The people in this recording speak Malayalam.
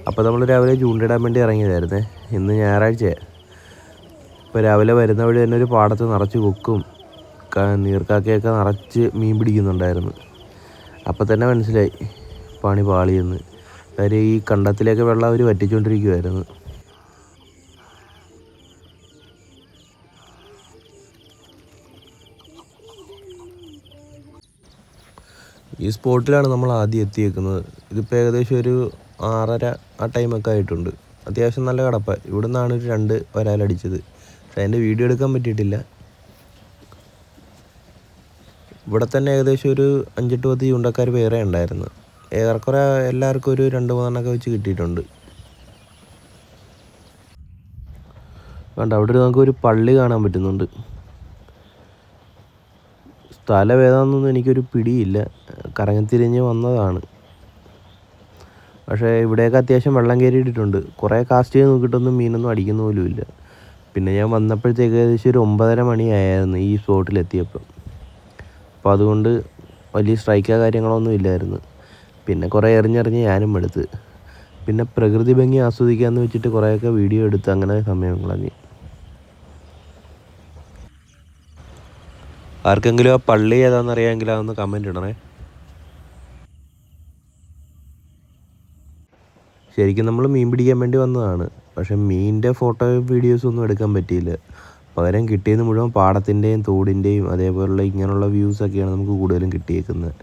അപ്പോൾ നമ്മൾ രാവിലെ ചൂണ്ടിടാൻ വേണ്ടി ഇറങ്ങിയതായിരുന്നേ. ഇന്ന് ഞായറാഴ്ചയാണ്. ഇപ്പോൾ രാവിലെ വരുന്ന വഴി തന്നെ ഒരു പാടത്ത് നിറച്ച് കൊക്കും നീർക്കാക്കയൊക്കെ നിറച്ച് മീൻ പിടിക്കുന്നുണ്ടായിരുന്നു. അപ്പോൾ തന്നെ മനസ്സിലായി പണി പാളിയെന്ന്. കാര്യം ഈ കണ്ടത്തിലേക്ക് വെള്ളം അവർ വറ്റിച്ചുകൊണ്ടിരിക്കുമായിരുന്നു. ഈ സ്പോട്ടിലാണ് നമ്മൾ ആദ്യം എത്തിയേക്കുന്നത്. ഇതിപ്പോൾ ഏകദേശം ഒരു 6:30 ആ ടൈമൊക്കെ ആയിട്ടുണ്ട്. അത്യാവശ്യം നല്ല കടപ്പ. ഇവിടെ നിന്നാണ് ഒരു 2 വരാലടിച്ചത്. പക്ഷേ അതിൻ്റെ വീഡിയോ എടുക്കാൻ പറ്റിയിട്ടില്ല. ഇവിടെ തന്നെ ഏകദേശം ഒരു 5-8 ചൂണ്ടക്കാർ വേറെ ഉണ്ടായിരുന്നു. ഏറെക്കുറെ എല്ലാവർക്കും ഒരു 2-3 വെച്ച് കിട്ടിയിട്ടുണ്ട്. കണ്ട അവിടെ നമുക്കൊരു പള്ളി കാണാൻ പറ്റുന്നുണ്ട്. സ്ഥലം ഏതാണെന്നൊന്നും എനിക്കൊരു പിടിയില്ല. കറങ്ങിത്തിരിഞ്ഞ് വന്നതാണ്. പക്ഷേ ഇവിടെയൊക്കെ അത്യാവശ്യം വെള്ളം കയറിയിട്ടുണ്ട്. കുറേ കാസ്റ്റ് ചെയ്ത് നോക്കിയിട്ടൊന്നും മീനൊന്നും അടിക്കുന്ന പോലും ഇല്ല. പിന്നെ ഞാൻ വന്നപ്പോഴത്തേക്ക് ഏകദേശം ഒരു 9:30 മണിയായിരുന്നു ഈ സ്പോട്ടിലെത്തിയപ്പോൾ. അപ്പോൾ അതുകൊണ്ട് വലിയ സ്ട്രൈക്കോ കാര്യങ്ങളൊന്നും ഇല്ലായിരുന്നു. പിന്നെ കുറേ എറിഞ്ഞെറിഞ്ഞ് ഞാനും എടുത്ത്. പിന്നെ പ്രകൃതി ഭംഗി ആസ്വദിക്കാമെന്ന് വെച്ചിട്ട് കുറേയൊക്കെ വീഡിയോ എടുത്ത് അങ്ങനെ സമയം കളഞ്ഞ്. ആർക്കെങ്കിലും ആ പള്ളി ഏതാണെന്നറിയാമെങ്കിൽ അതൊന്ന് കമൻറ്റ് ഇടണേ. ശരിക്കും നമ്മൾ മീൻ പിടിക്കാൻ വേണ്ടി വന്നതാണ്. പക്ഷേ മീനിൻ്റെ ഫോട്ടോയും വീഡിയോസും ഒന്നും എടുക്കാൻ പറ്റിയില്ല. പകരം കിട്ടിയത് മുഴുവൻ പാടത്തിൻ്റെയും തോടിൻ്റെയും അതേപോലുള്ള ഇങ്ങനെയുള്ള വ്യൂസൊക്കെയാണ് നമുക്ക് കൂടുതലും കിട്ടിയേക്കുന്നത്.